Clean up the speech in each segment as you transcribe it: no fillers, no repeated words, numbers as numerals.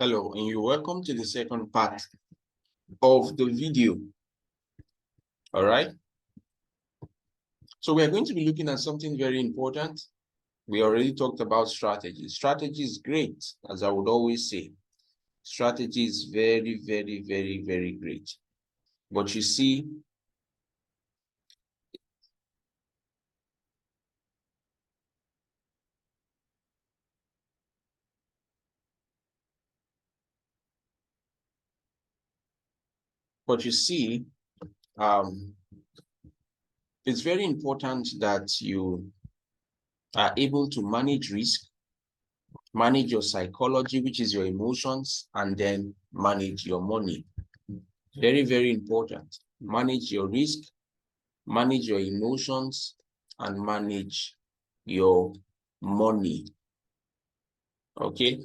Hello, and you're welcome to the second part of the video. All right. So we're going to be looking at something very important. We already talked about strategy. Strategy is great, as I would always say. Strategy is very, very, very, very great. But you see, it's very important that you are able to manage risk, manage your psychology, which is your emotions, and then manage your money. Very, very important. Manage your risk, manage your emotions, and manage your money. Okay.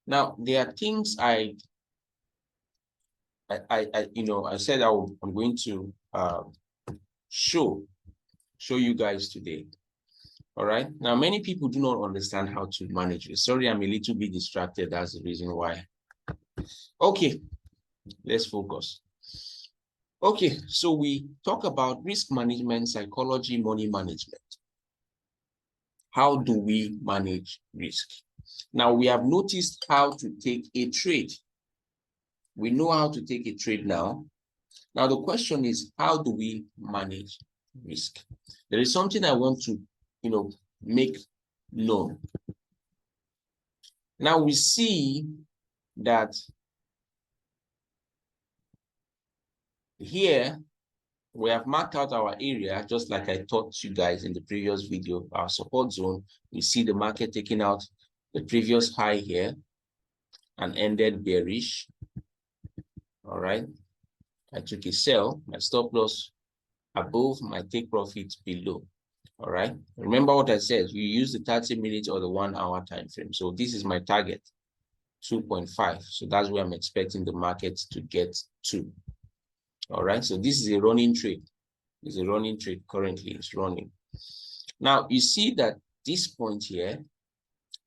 Now there are things I said I'm going to show you guys today. All right. Now many people do not understand how to manage it. Sorry, I'm a little bit distracted. That's the reason why. Okay, let's focus. Okay, so we talk about risk management, psychology, money management. How do we manage risk? Now we have noticed how to take a trade. We know how to take a trade now. Now the question is, how do we manage risk? There is something I want to, make known. Now we see that here we have marked out our area, just like I taught you guys in the previous video, our support zone. We see the market taking out the previous high here and ended bearish. All right. I took a sell, my stop loss above, my take profit below. All right. Remember what I said, you use the 30 minutes or the 1 hour time frame. So this is my target, 2.5. So that's where I'm expecting the market to get to. All right. So this is a running trade. It's a running trade currently. It's running. Now you see that this point here,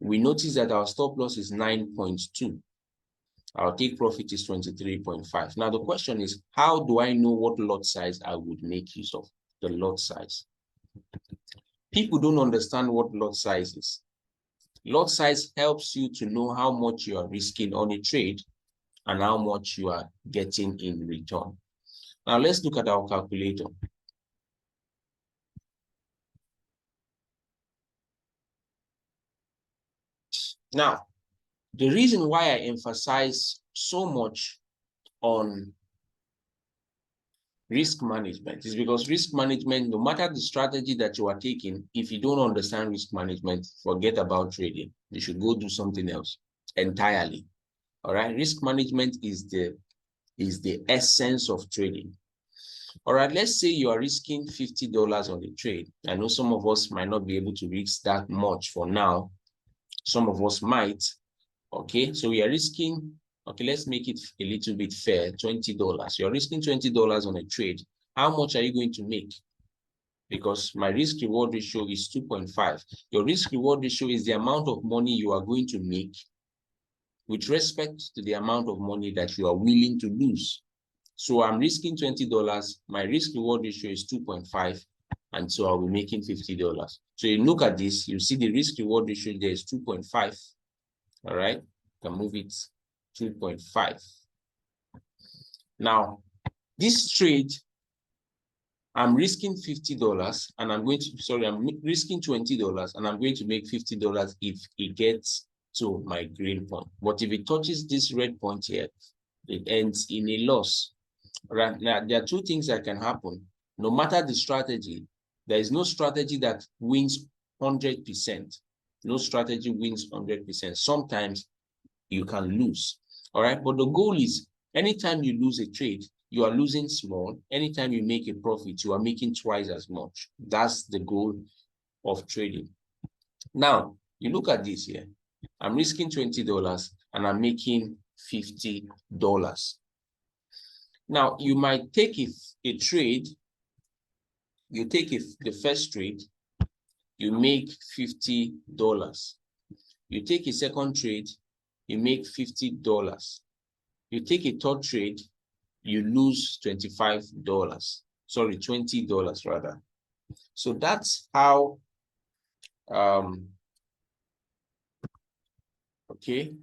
we notice that our stop loss is 9.2. Our take profit is 23.5. Now the question is, how do I know what lot size I would make use of? The lot size. People don't understand what lot size is. Lot size helps you to know how much you are risking on a trade and how much you are getting in return. Now let's look at our calculator. Now, the reason why I emphasize so much on risk management is because risk management, no matter the strategy that you are taking, if you don't understand risk management, forget about trading. You should go do something else entirely. All right. Risk management is the essence of trading. All right. Let's say you are risking $50 on a trade. I know some of us might not be able to risk that much for now. Some of us might. Okay. So we are risking. Okay, let's make it a little bit fair, $20. You're risking $20 on a trade. How much are you going to make? Because my risk-reward ratio is 2.5. Your risk-reward ratio is the amount of money you are going to make with respect to the amount of money that you are willing to lose. So I'm risking $20. My risk-reward ratio is 2.5. And so I'll be making $50. So you look at this, you see the risk-reward ratio there is 2.5. All right, you can move it 2.5. Now, this trade, I'm risking $50 and I'm risking $20 and I'm going to make $50 if it gets to my green point. But if it touches this red point here, it ends in a loss. Right now, there are two things that can happen. No matter the strategy, there is no strategy that wins 100%. No strategy wins 100%. Sometimes you can lose. All right. But the goal is anytime you lose a trade, you are losing small. Anytime you make a profit, you are making twice as much. That's the goal of trading. Now, you look at this here. I'm risking $20 and I'm making $50. Now, you might take a trade. You take the first trade, you make $50. You take a second trade, you make $50. You take a third trade, you lose $25. Sorry, $20 rather. So that's how, okay,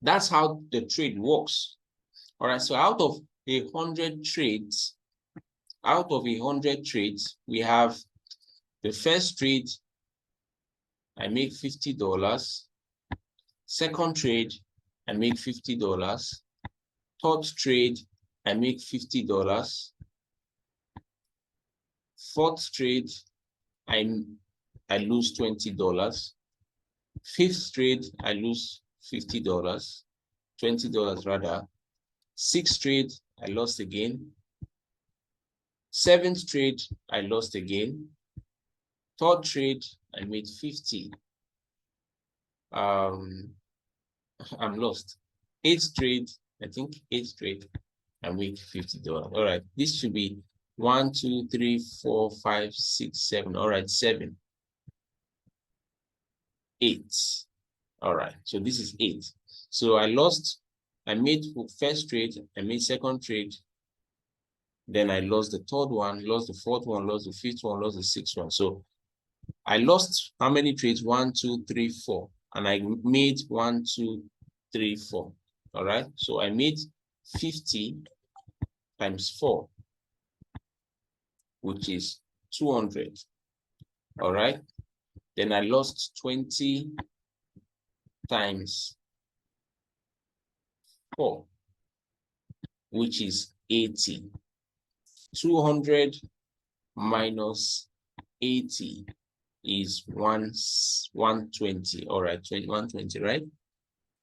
that's how the trade works. All right, so out of 100 trades, we have the first trade, I make $50. Second trade, I make $50. Third trade, I make $50. Fourth trade, I lose $20. Fifth trade, I lose $50, $20 rather. Sixth trade, I lost again. Seventh trade, I lost again. Third trade, I made 50. I'm lost. Eighth trade, I think eighth trade, I make $50. All right, this should be 1, 2, 3, 4, 5, 6, 7. All right, 7. 8. All right, so this is 8. So I made first trade, I made second trade, then I lost the third one, lost the fourth one, lost the fifth one, lost the sixth one. So I lost how many trades? 1, 2, 3, 4. And I made 1, 2, 3, 4. All right, so I made 50 times 4, which is 200. All right, then I lost 20 times 4, which is 80. 200 minus 80 is 120. All right, 120, right?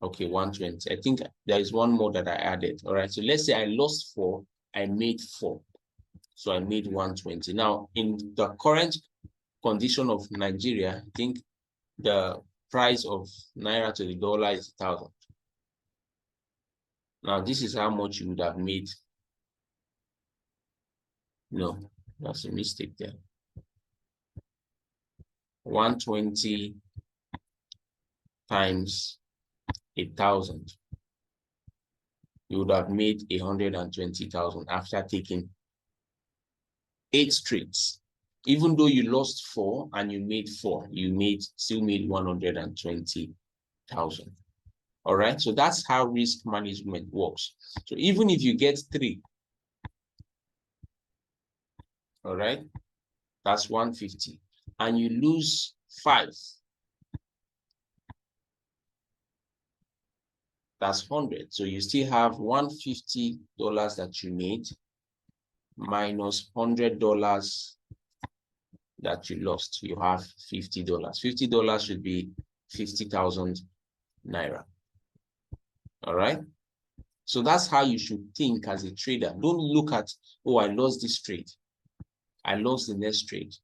Okay, 120. I think there is one more that I added. All right, so let's say I lost 4, I made 4. So I made 120. Now, in the current condition of Nigeria, I think the price of Naira to the dollar is 1,000. Now, this is how much you would have made. No, that's a mistake there. 120 times 1,000. You would have made 120,000 after taking 8 trades. Even though you lost 4 and you made 4, you still made 120,000. All right, so that's how risk management works. So even if you get 3, all right, that's 150, and you lose 5, that's 100. So you still have $150 that you made minus $100 that you lost. You have $50. $50 should be 50,000 Naira. All right, so that's how you should think as a trader. Don't look at, oh, I lost this trade, I lost the next trade,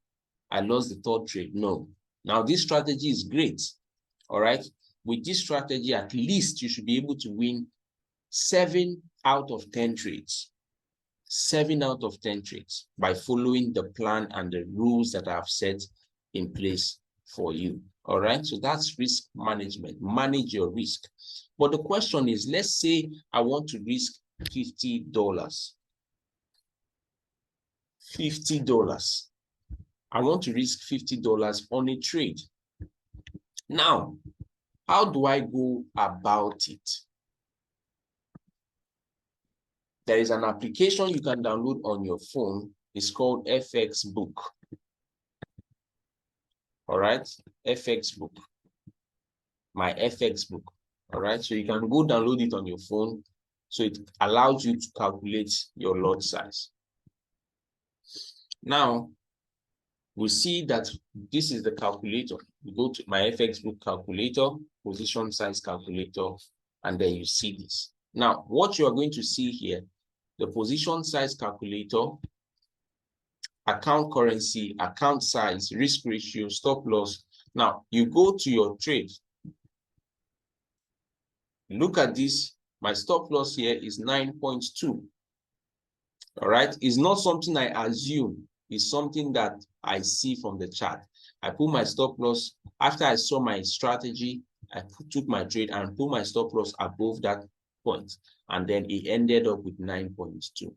I lost the third trade. No. Now this strategy is great. All right, with this strategy, at least you should be able to win 7 out of 10 trades. 7 out of 10 trades by following the plan and the rules that I have set in place for you. All right, so that's risk management. Manage your risk. But the question is, let's say I want to risk $50. $50. I want to risk $50 on a trade. Now, how do I go about it? There is an application you can download on your phone. It's called FX Book. All right, FX Book. My FX Book. All right, so you can go download it on your phone. So it allows you to calculate your lot size. Now, we see that this is the calculator. You go to my FX Book calculator, position size calculator, and then you see this. Now, what you are going to see here, the position size calculator, account currency, account size, risk ratio, stop loss. Now, you go to your trade. Look at this. My stop loss here is 9.2. All right. It's not something I assume. It's something that I see from the chart. I put my stop loss after I saw my strategy. I took my trade and put my stop loss above that point, and then it ended up with 9.2.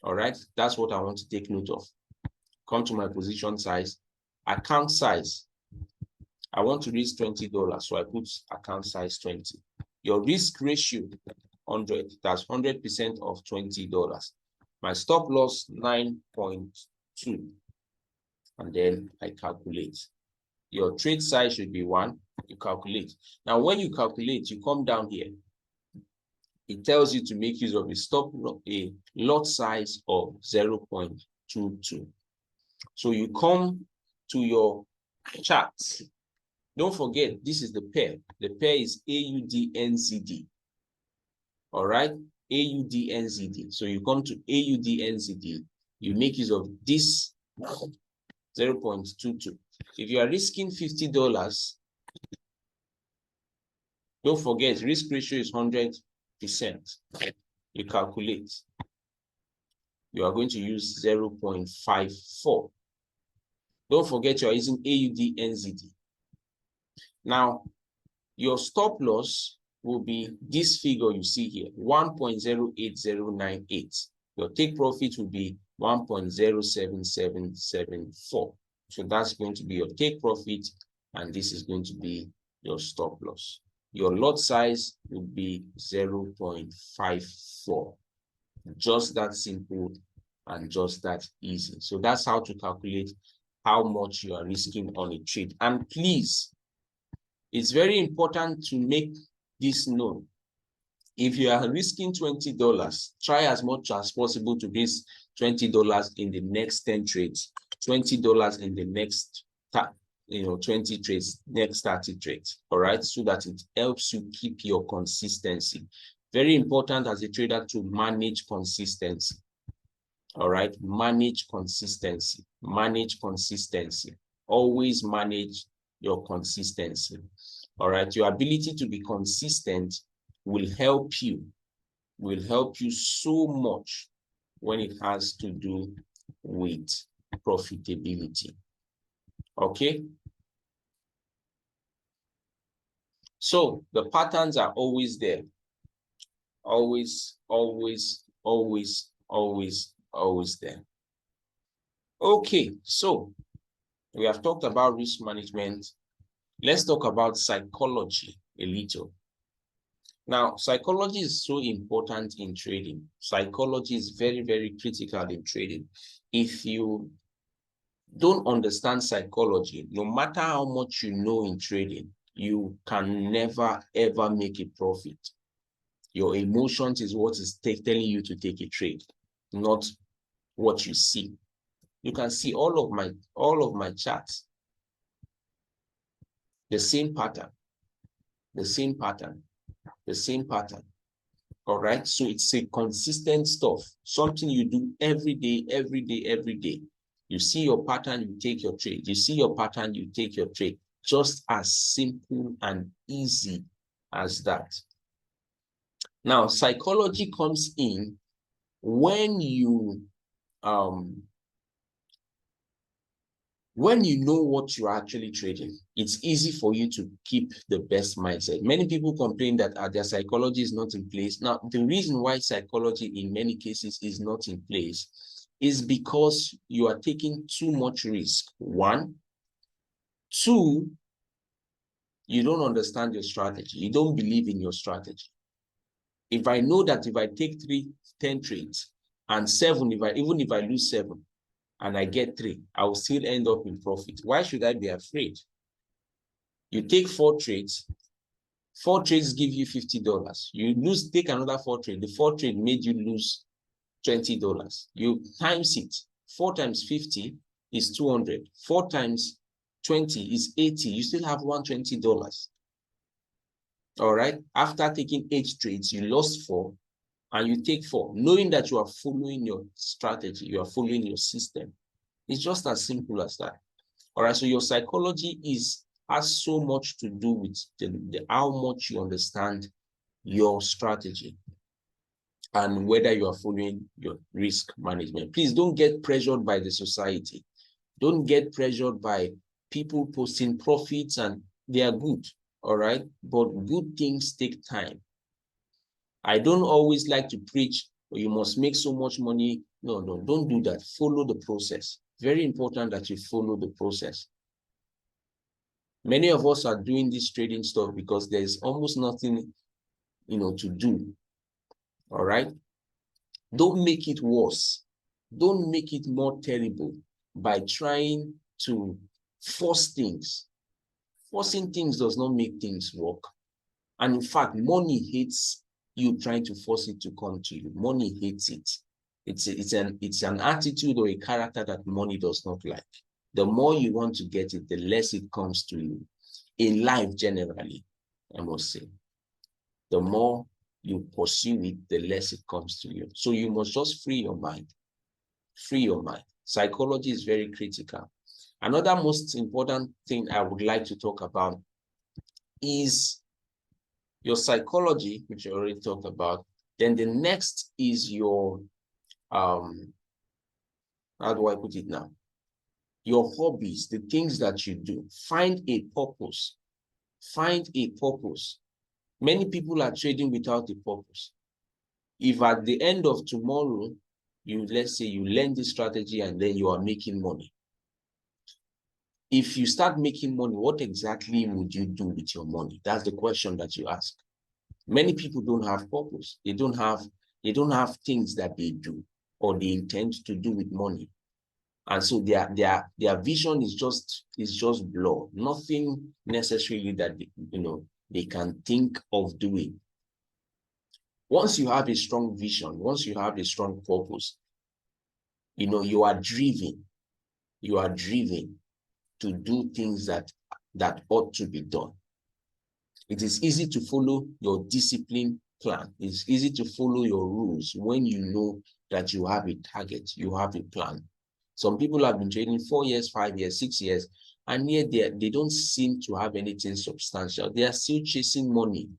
All right, that's what I want to take note of. Come to my position size, account size. I want to risk $20, so I put account size 20. Your risk ratio 100. That's 100% of $20. My stop loss 9.2, and then I calculate. Your trade size should be 1. You calculate. Now, when you calculate, you come down here. It tells you to make use of a lot size of 0.22. So you come to your charts. Don't forget, this is the pair. The pair is AUDNZD. All right, AUDNZD. So you come to AUDNZD. You make use of this 0.22. If you are risking $50, don't forget, risk ratio is 100%. You calculate. You are going to use 0.54. Don't forget you are using AUDNZD. Now, your stop loss will be this figure you see here, 1.08098. Your take profit will be 1.07774. So that's going to be your take profit, and this is going to be your stop loss. Your lot size will be 0.54. Just that simple and just that easy. So that's how to calculate how much you are risking on a trade. And please, it's very important to make this known. If you are risking $20, try as much as possible to risk $20 in the next 10 trades, $20 in the next 20 trades, next 30 trades, all right, so that it helps you keep your consistency. Very important as a trader to manage consistency. All right, manage consistency. Manage consistency. Always manage your consistency. All right, your ability to be consistent will help you so much when it has to do with profitability. Okay, so the patterns are always there. Always there. Okay, so we have talked about risk management. Let's talk about psychology a little. Now, psychology is so important in trading. Psychology is very, very critical in trading. If you don't understand psychology, no matter how much you know in trading, you can never, ever make a profit. Your emotions is what is telling you to take a trade, not what you see. You can see all of my charts. The same pattern. All right. So it's a consistent stuff, something you do every day. You see your pattern, you take your trade. You see your pattern, you take your trade. Just as simple and easy as that. Now, psychology comes in when you know what you're actually trading. It's easy for you to keep the best mindset. Many people complain that their psychology is not in place. Now, the reason why psychology in many cases is not in place is because you are taking too much risk. 1. 2, you don't understand your strategy. You don't believe in your strategy. If I know that if I take 10 trades and 7, even if I lose 7 and I get 3, I will still end up in profit. Why should I be afraid? You take 4 trades. 4 trades give you $50. You take another 4 trades. The 4th trade made you lose $20. You times it. 4 times 50 is 200. 4 times 20 is 80. You still have $120. All right. After taking 8 trades, you lost 4 and you take 4, knowing that you are following your strategy, you are following your system. It's just as simple as that. All right. So your psychology has so much to do with how much you understand your strategy and whether you are following your risk management. Please don't get pressured by the society. Don't get pressured by people posting profits, and they are good. all right? But good things take time. I don't always like to preach, or you must make so much money. No, don't do that. Follow the process. Very important that you follow the process. Many of us are doing this trading stuff because there's almost nothing, to do, all right? Don't make it worse. Don't make it more terrible by trying to force things. Forcing things does not make things work. And in fact, money hates you trying to force it to come to you. Money hates it. It's an attitude or a character that money does not like. The more you want to get it, the less it comes to you. In life, generally, I must say, the more you pursue it, the less it comes to you. So you must just free your mind. Free your mind. Psychology is very critical. Another most important thing I would like to talk about is your psychology, which I already talked about. Then the next is your, how do I put it now? Your hobbies, the things that you do. Find a purpose. Find a purpose. Many people are trading without a purpose. If at the end of tomorrow, let's say you learn this strategy and then you are making money. If you start making money, what exactly would you do with your money? That's the question that you ask. Many people don't have purpose. They don't have things that they do or they intend to do with money. And so their vision is just blur. Nothing necessarily that they can think of doing. Once you have a strong vision, once you have a strong purpose, you are driven. You are driven to do things that ought to be done. It is easy to follow your discipline plan. It's easy to follow your rules when you know that you have a target, you have a plan. Some people have been trading 4 years, 5 years, 6 years, and yet they don't seem to have anything substantial. They are still chasing money.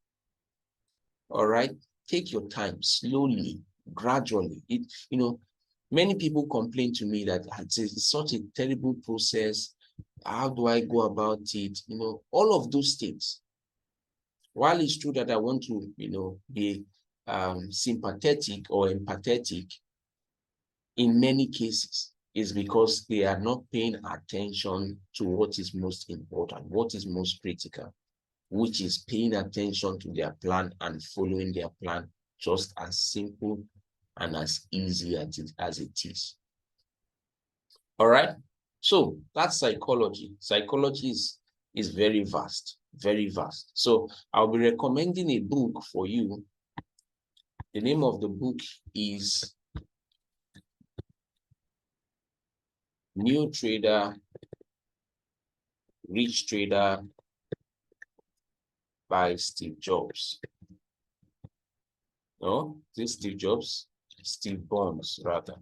All right? Take your time, slowly, gradually. Many people complain to me that it's such a terrible process. How do I go about it? All of those things. While it's true that I want to, be sympathetic or empathetic, in many cases, is because they are not paying attention to what is most important, what is most critical, which is paying attention to their plan and following their plan, just as simple and as easy as it is. All right? So that's psychology. Psychology is very vast, very vast. So I'll be recommending a book for you. The name of the book is New Trader, Rich Trader by Steve Jobs. No, this is Steve Jobs, Steve Burns, rather.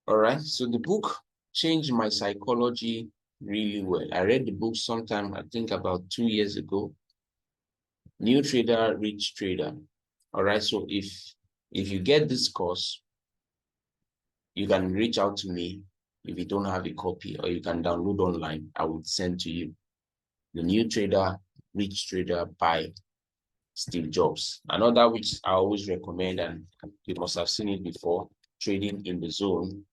All right, so the book changed my psychology really well. I read the book sometime, I think about 2 years ago. New Trader, Rich Trader. All right, so if you get this course, you can reach out to me if you don't have a copy, or you can download online. I will send to you. The New Trader, Rich Trader by Steve Jobs. Another which I always recommend, and you must have seen it before, Trading in the Zone.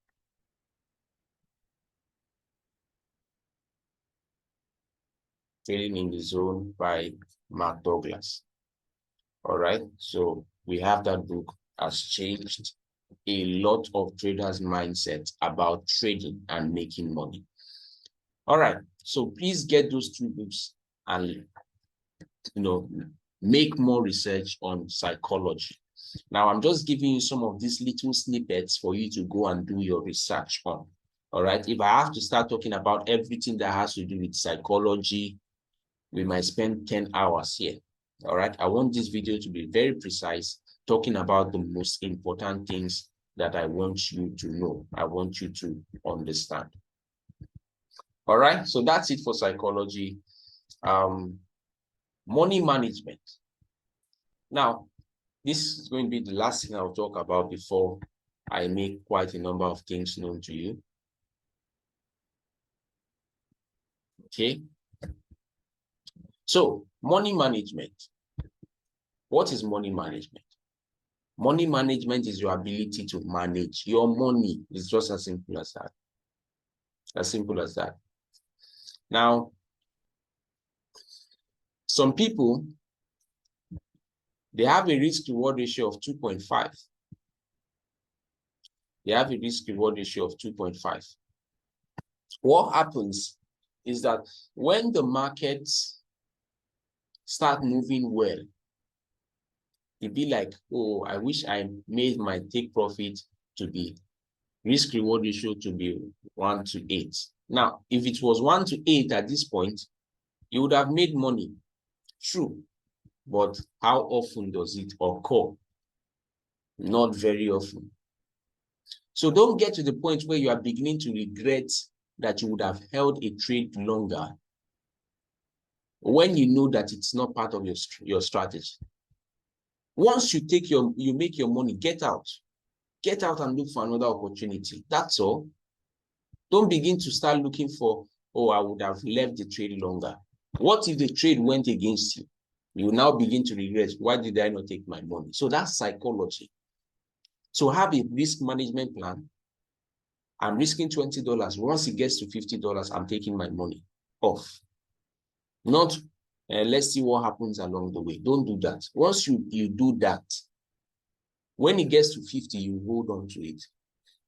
Trading in the Zone by Mark Douglas. All right, so we have that book. Has changed a lot of traders' mindset about trading and making money. All right, so please get those 2 books and make more research on psychology. Now, I'm just giving you some of these little snippets for you to go and do your research on. All right, if I have to start talking about everything that has to do with psychology, we might spend 10 hours here. All right, I want this video to be very precise, talking about the most important things that I want you to know. I want you to understand. All right, so that's it for psychology. Money management. Now, this is going to be the last thing I'll talk about before I make quite a number of things known to you. Okay, So money management. What is money management? Money management is your ability to manage your money. It's just as simple as that. As simple as that. Now, some people, they have a risk-reward ratio of 2.5. They have a risk-reward ratio of 2.5. What happens is that when the markets start moving well, it'd be like, oh, I wish I made my take profit to be risk-reward ratio to be 1 to 8. Now, if it was 1 to 8 at this point, you would have made money. True. But how often does it occur? Not very often. So don't get to the point where you are beginning to regret that you would have held a trade longer when you know that it's not part of your strategy. Once you make your money, get out. Get out and look for another opportunity. That's all. Don't begin to start looking for, oh, I would have left the trade longer. What if the trade went against you? You now begin to regret, why did I not take my money? So that's psychology. So have a risk management plan. I'm risking $20. Once it gets to $50, I'm taking my money off. Not, let's see what happens along the way. Don't do that. Once you do that, when it gets to 50, you hold on to it.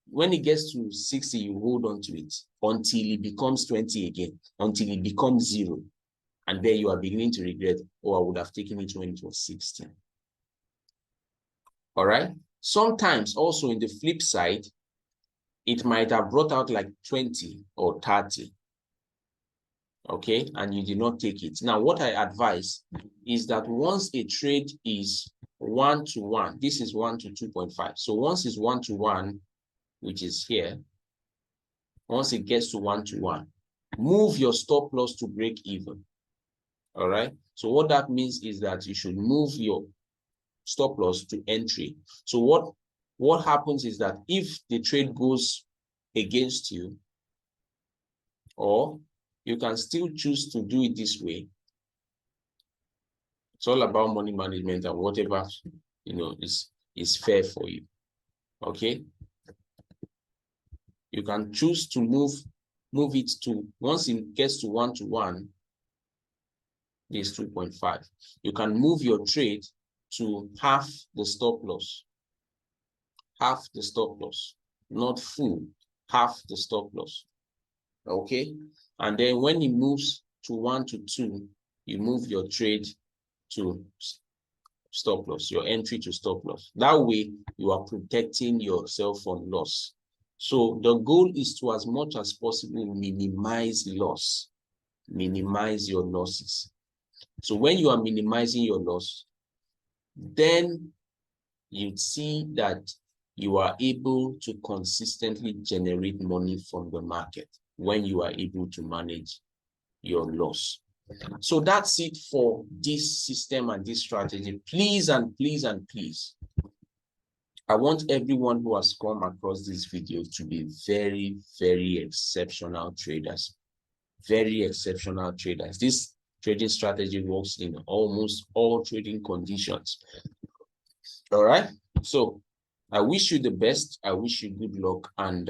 When it gets to 60, you hold on to it until it becomes 20 again, until it becomes 0. And then you are beginning to regret, oh, I would have taken it when it was 16. All right. Sometimes also in the flip side, it might have brought out like 20 or 30. Okay. And you did not take it. Now, what I advise is that once a trade is 1 to 1, this is 1 to 2.5. So once it's 1 to 1, which is here, once it gets to 1 to 1, move your stop loss to break even. All right. So what that means is that you should move your stop loss to entry. So what happens is that if the trade goes against you, or you can still choose to do it this way. It's all about money management and whatever, is fair for you. Okay. You can choose to move it to, once it gets to 1 to 1, this 2.5. You can move your trade to half the stop loss. Half the stop loss, not full, half the stop loss. Okay. And then when it moves to 1 to 2, you move your trade to stop loss, your entry to stop loss. That way, you are protecting yourself from loss. So the goal is to, as much as possible, minimize loss. Minimize your losses. So when you are minimizing your loss, then you see that you are able to consistently generate money from the market when you are able to manage your loss. So that's it for this system and this strategy. Please and please and please, I want everyone who has come across this video to be very, very exceptional traders. Very exceptional traders. This trading strategy works in almost all trading conditions. All right. So I wish you the best. I wish you good luck, and